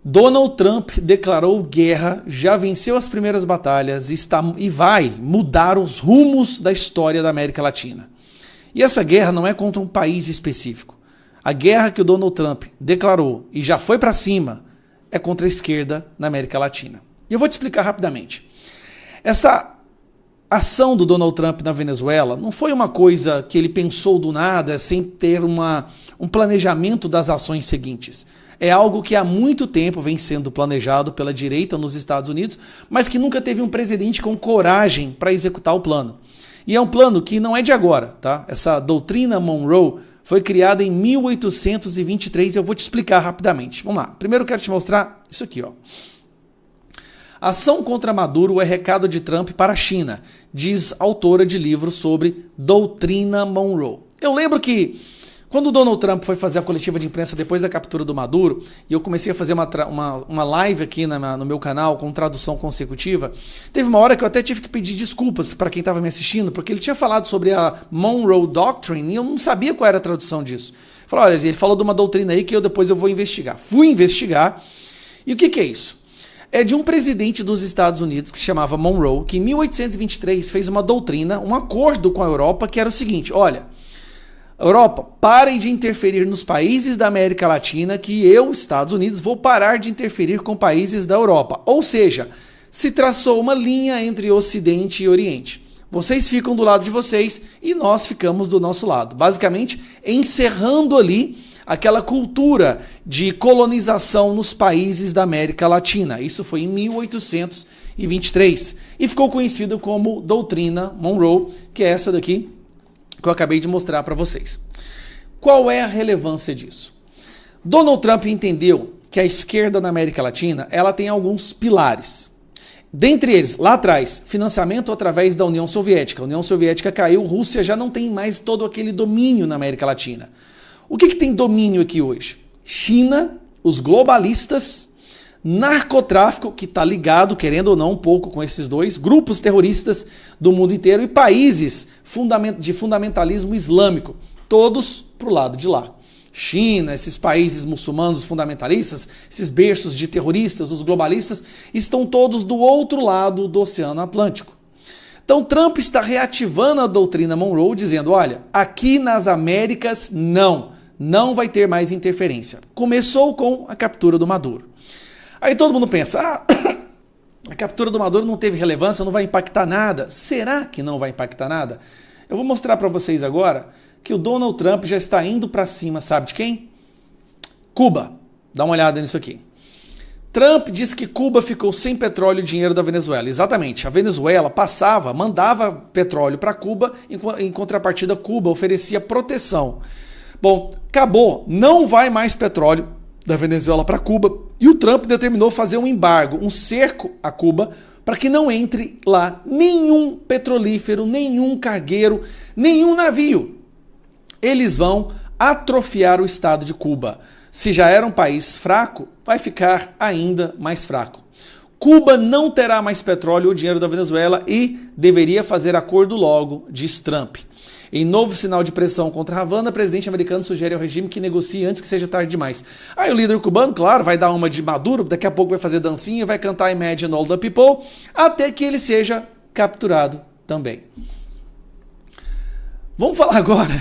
Donald Trump declarou guerra, já venceu as primeiras batalhas e vai mudar os rumos da história da América Latina. E essa guerra não é contra um país específico. A guerra que o Donald Trump declarou e já foi para cima é contra a esquerda na América Latina. E eu vou te explicar rapidamente. Essa ação do Donald Trump na Venezuela não foi uma coisa que ele pensou do nada, sem ter um planejamento das ações seguintes. É algo que há muito tempo vem sendo planejado pela direita nos Estados Unidos, mas que nunca teve um presidente com coragem para executar o plano. E é um plano que não é de agora, tá? Essa doutrina Monroe foi criada em 1823 e eu vou te explicar rapidamente. Vamos lá. Primeiro eu quero te mostrar isso aqui, ó. Ação contra Maduro é recado de Trump para a China, diz autora de livro sobre doutrina Monroe. Eu lembro que quando o Donald Trump foi fazer a coletiva de imprensa depois da captura do Maduro, e eu comecei a fazer uma live aqui no meu canal com tradução consecutiva, teve uma hora que eu até tive que pedir desculpas para quem estava me assistindo, porque ele tinha falado sobre a Monroe Doctrine e eu não sabia qual era a tradução disso. Eu falei, olha, ele falou de uma doutrina aí que depois eu vou investigar. Fui investigar, e o que é isso? É de um presidente dos Estados Unidos que se chamava Monroe, que em 1823 fez uma doutrina, um acordo com a Europa, que era o seguinte, olha, Europa, parem de interferir nos países da América Latina que eu, Estados Unidos, vou parar de interferir com países da Europa. Ou seja, se traçou uma linha entre Ocidente e Oriente. Vocês ficam do lado de vocês e nós ficamos do nosso lado. Basicamente, encerrando ali aquela cultura de colonização nos países da América Latina. Isso foi em 1823 e ficou conhecido como doutrina Monroe, que é essa daqui que eu acabei de mostrar para vocês. Qual é a relevância disso? Donald Trump entendeu que a esquerda na América Latina ela tem alguns pilares. Dentre eles, lá atrás, financiamento através da União Soviética. A União Soviética caiu, Rússia já não tem mais todo aquele domínio na América Latina. O que tem domínio aqui hoje? China, os globalistas, narcotráfico, que está ligado, querendo ou não, um pouco com esses dois, grupos terroristas do mundo inteiro e países de fundamentalismo islâmico, todos para o lado de lá. China, esses países muçulmanos fundamentalistas, esses berços de terroristas, os globalistas, estão todos do outro lado do Oceano Atlântico. Então Trump está reativando a doutrina Monroe, dizendo, olha, aqui nas Américas não vai ter mais interferência. Começou com a captura do Maduro. Aí todo mundo pensa, a captura do Maduro não teve relevância, não vai impactar nada. Será que não vai impactar nada? Eu vou mostrar para vocês agora que o Donald Trump já está indo para cima, sabe de quem? Cuba. Dá uma olhada nisso aqui. Trump disse que Cuba ficou sem petróleo e dinheiro da Venezuela. Exatamente, a Venezuela mandava petróleo para Cuba, em contrapartida Cuba oferecia proteção. Bom, acabou, não vai mais petróleo da Venezuela para Cuba e o Trump determinou fazer um embargo, um cerco a Cuba para que não entre lá nenhum petrolífero, nenhum cargueiro, nenhum navio. Eles vão atrofiar o estado de Cuba. Se já era um país fraco, vai ficar ainda mais fraco. Cuba não terá mais petróleo ou dinheiro da Venezuela e deveria fazer acordo logo, diz Trump. Em novo sinal de pressão contra Havana, o presidente americano sugere ao regime que negocie antes que seja tarde demais. Aí o líder cubano, claro, vai dar uma de Maduro, daqui a pouco vai fazer dancinha, vai cantar Imagine All the People, até que ele seja capturado também. Vamos falar agora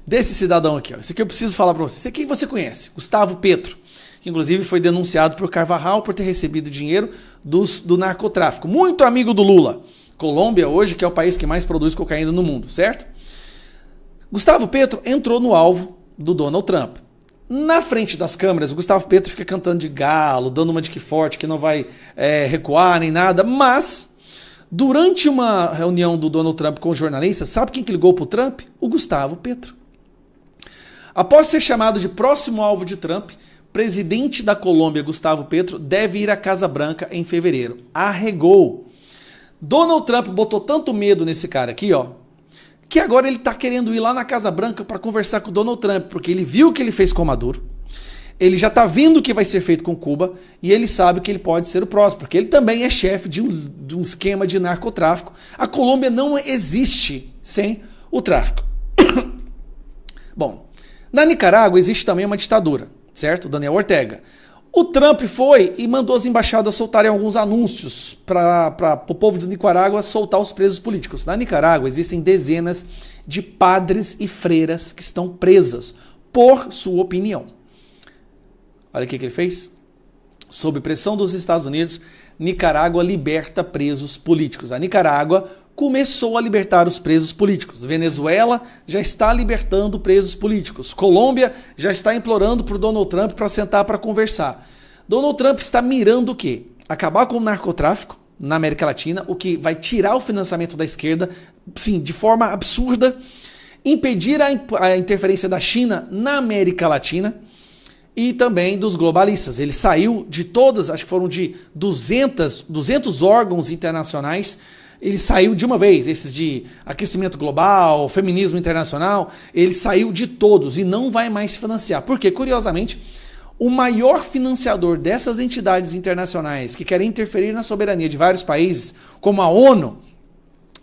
desse cidadão aqui. Ó. Esse aqui eu preciso falar para você. Esse aqui você conhece, Gustavo Petro, que inclusive foi denunciado por Carvajal por ter recebido dinheiro do narcotráfico. Muito amigo do Lula. Colômbia hoje, que é o país que mais produz cocaína no mundo, certo? Gustavo Petro entrou no alvo do Donald Trump. Na frente das câmeras, o Gustavo Petro fica cantando de galo, dando uma de que forte, que não vai recuar nem nada, mas durante uma reunião do Donald Trump com os jornalistas, sabe quem que ligou para o Trump? O Gustavo Petro. Após ser chamado de próximo alvo de Trump, presidente da Colômbia, Gustavo Petro, deve ir à Casa Branca em fevereiro. Arregou. Donald Trump botou tanto medo nesse cara aqui, ó, que agora ele está querendo ir lá na Casa Branca para conversar com o Donald Trump, porque ele viu o que ele fez com o Maduro, ele já está vendo o que vai ser feito com Cuba e ele sabe que ele pode ser o próximo, porque ele também é chefe de um esquema de narcotráfico. A Colômbia não existe sem o tráfico. Bom, na Nicarágua existe também uma ditadura, certo? Daniel Ortega. O Trump foi e mandou as embaixadas soltarem alguns anúncios para o povo de Nicarágua soltar os presos políticos. Na Nicarágua existem dezenas de padres e freiras que estão presas por sua opinião. Olha o que ele fez. Sob pressão dos Estados Unidos, Nicarágua liberta presos políticos. A Nicarágua começou a libertar os presos políticos. Venezuela já está libertando presos políticos. Colômbia já está implorando para o Donald Trump para sentar para conversar. Donald Trump está mirando o quê? Acabar com o narcotráfico na América Latina, o que vai tirar o financiamento da esquerda, sim, de forma absurda, impedir a interferência da China na América Latina e também dos globalistas. Ele saiu de todas, acho que foram de 200 órgãos internacionais. Ele saiu de uma vez, esses de aquecimento global, feminismo internacional, ele saiu de todos e não vai mais se financiar. Porque, curiosamente, o maior financiador dessas entidades internacionais que querem interferir na soberania de vários países, como a ONU,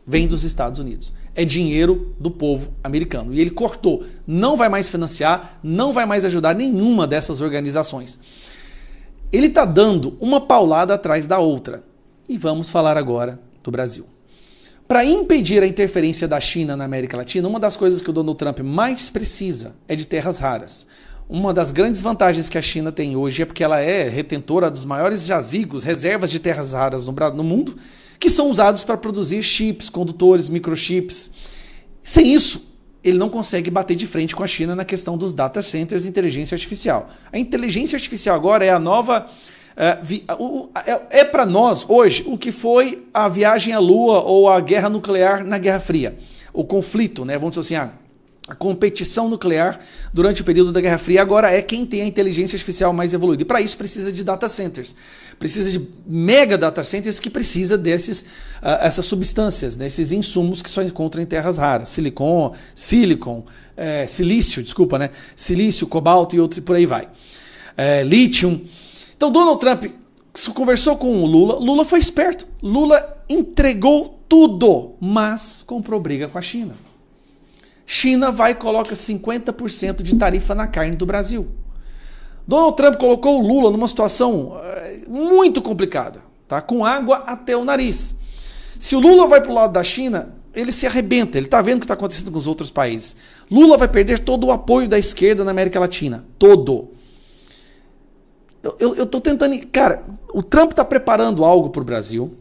vem dos Estados Unidos. É dinheiro do povo americano. E ele cortou, não vai mais financiar, não vai mais ajudar nenhuma dessas organizações. Ele está dando uma paulada atrás da outra. E vamos falar agora do Brasil. Para impedir a interferência da China na América Latina, uma das coisas que o Donald Trump mais precisa é de terras raras. Uma das grandes vantagens que a China tem hoje é porque ela é retentora dos maiores jazigos, reservas de terras raras no mundo, que são usados para produzir chips, condutores, microchips. Sem isso, ele não consegue bater de frente com a China na questão dos data centers e inteligência artificial. A inteligência artificial agora é a nova... É para nós, hoje, o que foi a viagem à Lua ou a guerra nuclear na Guerra Fria. O conflito, né? Vamos dizer assim, a competição nuclear durante o período da Guerra Fria agora é quem tem a inteligência artificial mais evoluída. E para isso precisa de data centers. Precisa de mega data centers que precisa essas substâncias, desses insumos que só encontram em terras raras. Silício, cobalto e outros, e por aí vai. Lítio. Então Donald Trump conversou com o Lula. Lula foi esperto. Lula entregou tudo, mas comprou briga com a China. China vai e coloca 50% de tarifa na carne do Brasil. Donald Trump colocou o Lula numa situação muito complicada, tá? Com água até o nariz. Se o Lula vai para o lado da China, ele se arrebenta. Ele está vendo o que está acontecendo com os outros países. Lula vai perder todo o apoio da esquerda na América Latina. Todo. Eu estou tentando... Cara, o Trump está preparando algo para o Brasil.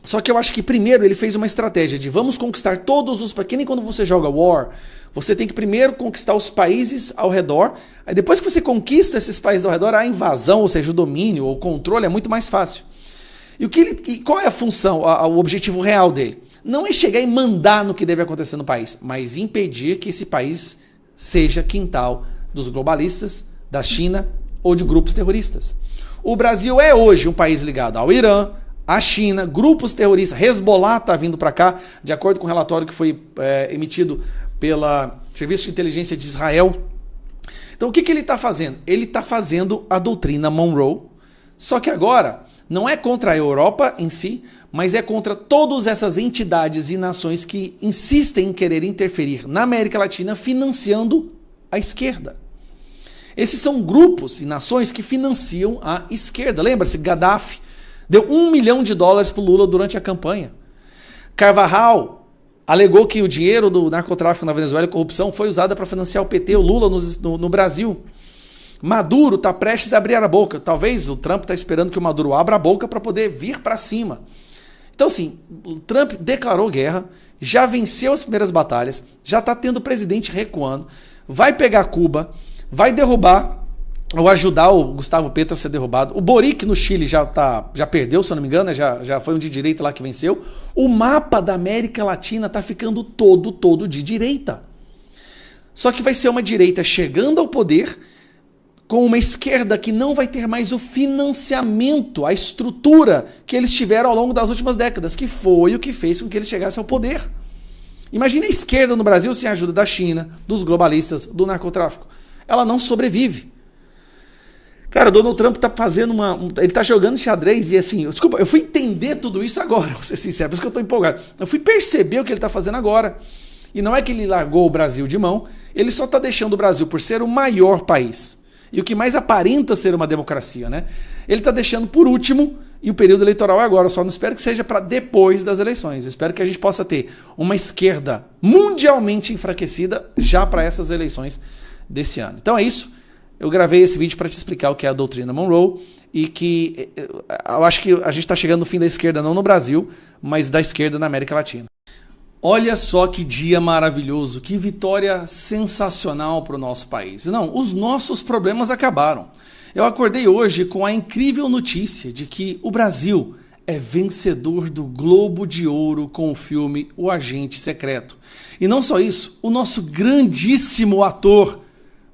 Só que eu acho que primeiro ele fez uma estratégia de vamos conquistar todos os... Que nem quando você joga War, você tem que primeiro conquistar os países ao redor. Aí depois que você conquista esses países ao redor, a invasão, ou seja, o domínio ou o controle é muito mais fácil. E qual é a função, o objetivo real dele? Não é chegar e mandar no que deve acontecer no país, mas impedir que esse país seja quintal dos globalistas, da China ou de grupos terroristas. O Brasil é hoje um país ligado ao Irã, à China, grupos terroristas, Hezbollah está vindo para cá, de acordo com o relatório que foi emitido pelo Serviço de Inteligência de Israel. Então o que ele está fazendo? Ele está fazendo a doutrina Monroe, só que agora não é contra a Europa em si, mas é contra todas essas entidades e nações que insistem em querer interferir na América Latina financiando a esquerda. Esses são grupos e nações que financiam a esquerda. Lembra-se, Gaddafi deu $1 milhão para o Lula durante a campanha. Carvajal alegou que o dinheiro do narcotráfico na Venezuela e corrupção foi usado para financiar o PT, o Lula no Brasil. Maduro está prestes a abrir a boca. Talvez o Trump está esperando que o Maduro abra a boca para poder vir para cima. Então, assim, o Trump declarou guerra, já venceu as primeiras batalhas, já está tendo o presidente recuando, vai pegar Cuba, vai derrubar ou ajudar o Gustavo Petro a ser derrubado. O Boric no Chile já perdeu, se eu não me engano, já foi um de direita lá que venceu. O mapa da América Latina está ficando todo de direita. Só que vai ser uma direita chegando ao poder com uma esquerda que não vai ter mais o financiamento, a estrutura que eles tiveram ao longo das últimas décadas, que foi o que fez com que eles chegassem ao poder. Imagine a esquerda no Brasil sem a ajuda da China, dos globalistas, do narcotráfico. Ela não sobrevive. Cara, o Donald Trump tá fazendo ele tá jogando xadrez e assim, desculpa, eu fui entender tudo isso agora, vou ser sincero, por isso que eu tô empolgado. Eu fui perceber o que ele tá fazendo agora. E não é que ele largou o Brasil de mão, ele só está deixando o Brasil por ser o maior país. E o que mais aparenta ser uma democracia, né? Ele está deixando por último, e o período eleitoral é agora. Eu só não espero que seja para depois das eleições. Eu espero que a gente possa ter uma esquerda mundialmente enfraquecida já para essas eleições desse ano. Então é isso. Eu gravei esse vídeo para te explicar o que é a doutrina Monroe e que eu acho que a gente está chegando no fim da esquerda, não no Brasil, mas da esquerda na América Latina. Olha só que dia maravilhoso, que vitória sensacional para o nosso país. Não, os nossos problemas acabaram. Eu acordei hoje com a incrível notícia de que o Brasil é vencedor do Globo de Ouro com o filme O Agente Secreto. E não só isso, o nosso grandíssimo ator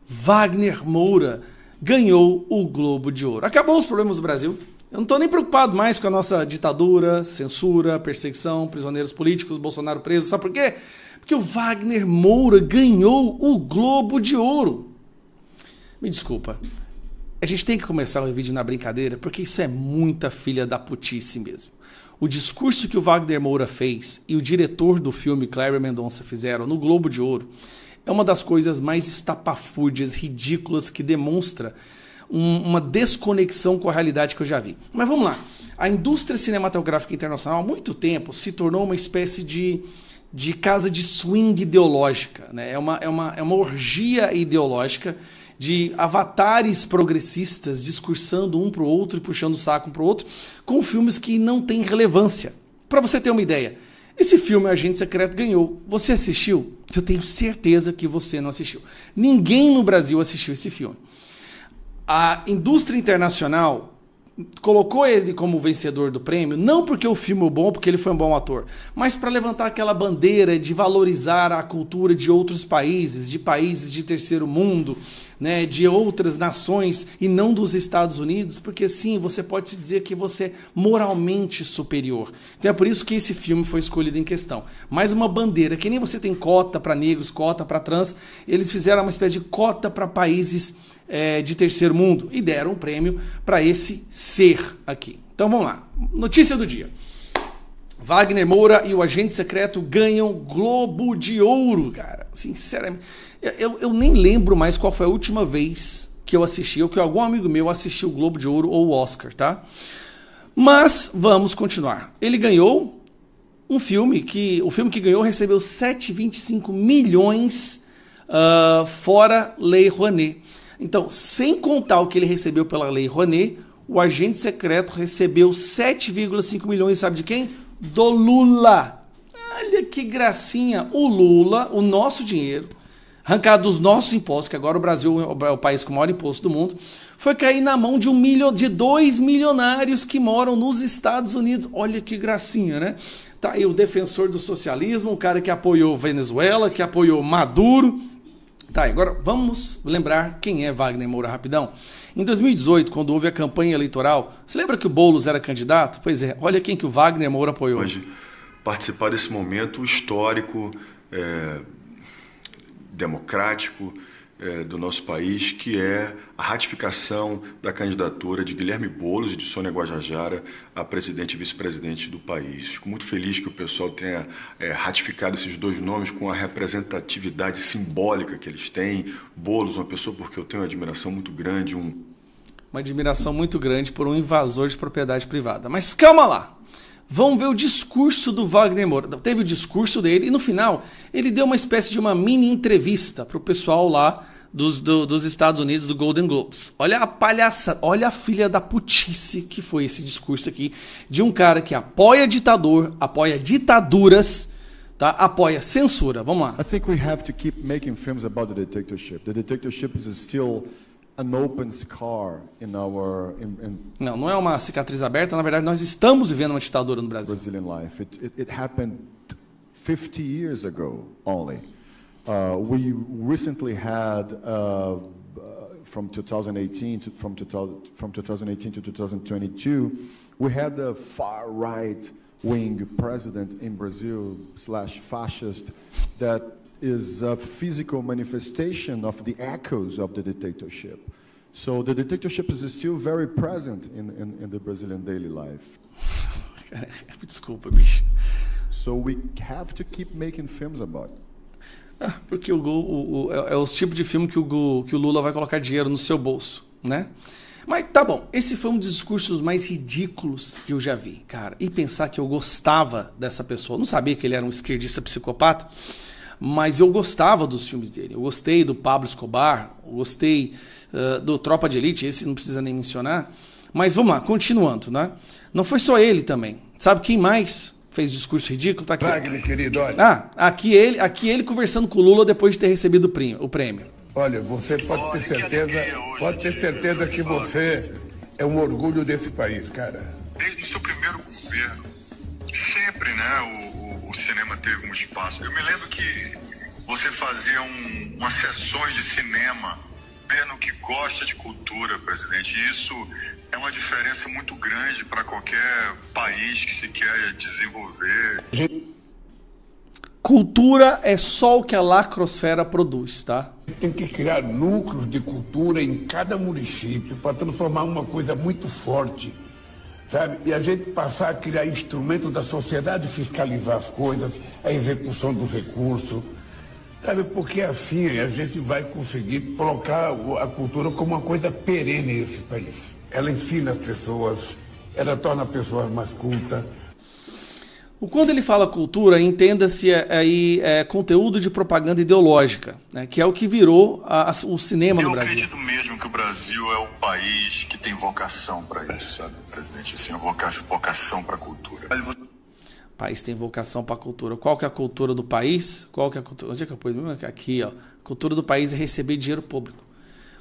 Wagner Moura ganhou o Globo de Ouro. Acabou os problemas do Brasil. Eu não estou nem preocupado mais com a nossa ditadura, censura, perseguição, prisioneiros políticos, Bolsonaro preso. Sabe por quê? Porque o Wagner Moura ganhou o Globo de Ouro. Me desculpa. A gente tem que começar o vídeo na brincadeira, porque isso é muita filha da putice mesmo. O discurso que o Wagner Moura fez e o diretor do filme, Cléber Mendonça, fizeram no Globo de Ouro é uma das coisas mais estapafúrdias, ridículas, que demonstra uma desconexão com a realidade que eu já vi. Mas vamos lá. A indústria cinematográfica internacional há muito tempo se tornou uma espécie de casa de swing ideológica, né? É uma orgia ideológica de avatares progressistas discursando um para o outro e puxando o saco um para o outro, com filmes que não têm relevância. Para você ter uma ideia, esse filme Agente Secreto ganhou. Você assistiu? Eu tenho certeza que você não assistiu. Ninguém no Brasil assistiu esse filme. A indústria internacional colocou ele como vencedor do prêmio, não porque o filme é bom, porque ele foi um bom ator, mas para levantar aquela bandeira de valorizar a cultura de outros países, de países de terceiro mundo, né, de outras nações e não dos Estados Unidos, porque sim, você pode se dizer que você é moralmente superior. Então é por isso que esse filme foi escolhido em questão. Mais uma bandeira, que nem você tem cota para negros, cota para trans, eles fizeram uma espécie de cota para países de terceiro mundo e deram um prêmio para esse ser aqui. Então vamos lá. Notícia do dia. Wagner Moura e o Agente Secreto ganham Globo de Ouro, cara. Sinceramente, eu nem lembro mais qual foi a última vez que eu assisti, ou que algum amigo meu assistiu o Globo de Ouro ou o Oscar, tá? Mas vamos continuar. Ele ganhou o filme que ganhou recebeu 7,25 milhões fora Lei Rouanet. Então, sem contar o que ele recebeu pela Lei Rouanet, o Agente Secreto recebeu 7,5 milhões, sabe de quem? Do Lula. Olha que gracinha. O Lula, o nosso dinheiro, arrancado dos nossos impostos, que agora o Brasil é o país com o maior imposto do mundo, foi cair na mão de 2 milionários que moram nos Estados Unidos. Olha que gracinha, né? Tá aí o defensor do socialismo, o cara que apoiou Venezuela, que apoiou Maduro. Tá, agora vamos lembrar quem é Wagner Moura rapidão. Em 2018, quando houve a campanha eleitoral, você lembra que o Boulos era candidato? Pois é, olha quem que o Wagner Moura apoiou. Hoje, participar desse momento histórico, democrático do nosso país, que é a ratificação da candidatura de Guilherme Boulos e de Sônia Guajajara a presidente e vice-presidente do país. Fico muito feliz que o pessoal tenha ratificado esses dois nomes com a representatividade simbólica que eles têm. Boulos, uma pessoa porque eu tenho uma admiração muito grande. Uma admiração muito grande por um invasor de propriedade privada. Mas calma lá. Vamos ver o discurso do Wagner Moura. Teve o discurso dele e no final ele deu uma espécie de uma mini entrevista para o pessoal lá dos Estados Unidos, do Golden Globes. Olha a palhaçada, olha a filha da putice que foi esse discurso aqui de um cara que apoia ditador, apoia ditaduras, tá? Apoia censura. Vamos lá. I think we have to keep making films about the dictatorship. The dictatorship is still an open scar in our Não é uma cicatriz aberta, na verdade nós estamos vivendo uma ditadura no Brasil. Brazilian life. It happened 50 years ago only. We recently had from 2018 to 2022, we had a far right wing president in Brazil /fascist that is a physical manifestation of the echoes of the dictatorship. So the dictatorship is still very present in the Brazilian daily life. Desculpa, bicho. So we have to keep making films about it. Porque é o tipo de filme que o Lula vai colocar dinheiro no seu bolso, né? Mas tá bom, esse foi um dos discursos mais ridículos que eu já vi, cara. E pensar que eu gostava dessa pessoa. Eu não sabia que ele era um esquerdista psicopata, mas eu gostava dos filmes dele. Eu gostei do Pablo Escobar, eu gostei do Tropa de Elite, esse não precisa nem mencionar. Mas vamos lá, continuando, né? Não foi só ele também. Sabe quem mais fez discurso ridículo? Tá aqui. Wagner, querido, olha. Aqui ele conversando com o Lula depois de ter recebido o prêmio. Olha, você pode ter certeza que você é um orgulho desse país, cara. Desde o seu primeiro governo, sempre, né, o cinema teve um espaço. Eu me lembro que você fazia umas sessões de cinema, vendo que gosta de cultura, presidente. E isso é uma diferença muito grande para qualquer país que se quer desenvolver. Cultura é só o que a lacrosfera produz, tá? Tem que criar núcleos de cultura em cada município para transformar uma coisa muito forte, sabe? E a gente passar a criar instrumentos da sociedade, fiscalizar as coisas, a execução dos recursos, sabe? Porque assim a gente vai conseguir colocar a cultura como uma coisa perene nesse país. Ela ensina as pessoas, ela torna as pessoas mais cultas. Quando ele fala cultura, entenda-se aí conteúdo de propaganda ideológica, né, que é o que virou o cinema no Brasil. Eu acredito mesmo que o Brasil é um país que tem vocação para isso, sabe, presidente? Assim, vocação para a cultura. O país tem vocação para a cultura. Qual que é a cultura do país? Qual que é a cultura? Onde é que eu pus? Aqui, ó. A cultura do país é receber dinheiro público.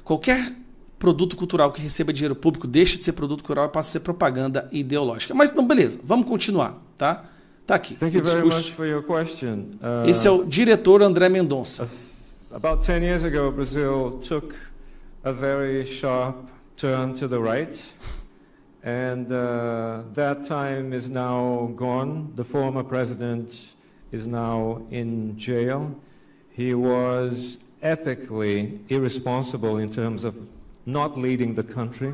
Qualquer produto cultural que receba dinheiro público deixa de ser produto cultural e passa a ser propaganda ideológica. Mas, não, beleza. Vamos continuar, tá? Tá aqui. Thank you very much for your question. Esse é o diretor André Mendonça. About 10 years ago, Brazil took a very sharp turn to the right, and that time is now gone. The former president is now in jail. He was epically irresponsible in terms of not leading the country.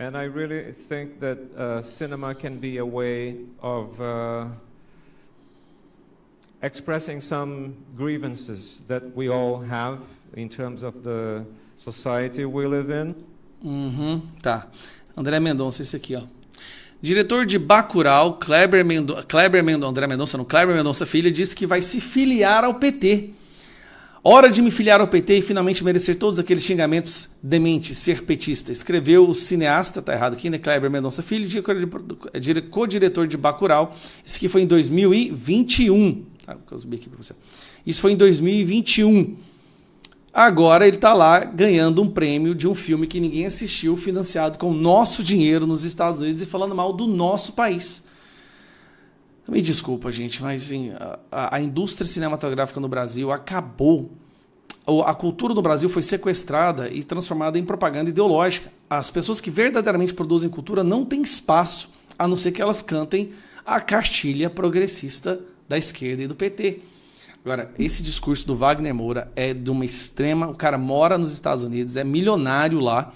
And I really think that cinema can be a way of expressing some grievances that we all have in terms of the society we live in. Tá. André Mendonça, esse aqui, ó. Diretor de Bacurau, Kleber Mendonça Filho, disse que vai se filiar ao PT. Hora de me filiar ao PT e finalmente merecer todos aqueles xingamentos dementes, ser petista. Escreveu o cineasta, tá errado aqui, né? Kleber Mendonça Filho, co-diretor de Bacurau. Isso aqui foi em 2021. Eu subi aqui para você. Isso foi em 2021. Agora ele tá lá ganhando um prêmio de um filme que ninguém assistiu, financiado com nosso dinheiro nos Estados Unidos e falando mal do nosso país. Me desculpa, gente, mas assim, a indústria cinematográfica no Brasil acabou. A cultura no Brasil foi sequestrada e transformada em propaganda ideológica. As pessoas que verdadeiramente produzem cultura não têm espaço, a não ser que elas cantem a cartilha progressista da esquerda e do PT. Agora, esse discurso do Wagner Moura é de uma extrema... O cara mora nos Estados Unidos, é milionário lá.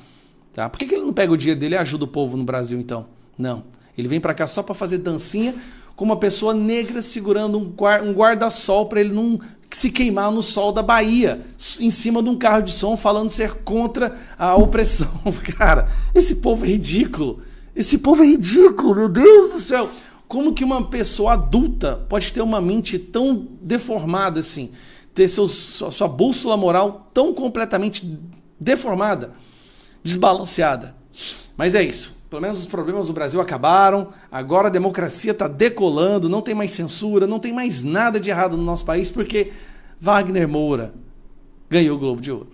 Tá? Por que ele não pega o dinheiro dele e ajuda o povo no Brasil, então? Não. Ele vem pra cá só pra fazer dancinha com uma pessoa negra segurando um guarda-sol para ele não se queimar no sol da Bahia, em cima de um carro de som, falando ser contra a opressão. Cara, esse povo é ridículo. Esse povo é ridículo, meu Deus do céu. Como que uma pessoa adulta pode ter uma mente tão deformada assim? Ter sua bússola moral tão completamente deformada, desbalanceada. Mas é isso. Pelo menos os problemas do Brasil acabaram, agora a democracia está decolando, não tem mais censura, não tem mais nada de errado no nosso país, porque Wagner Moura ganhou o Globo de Ouro.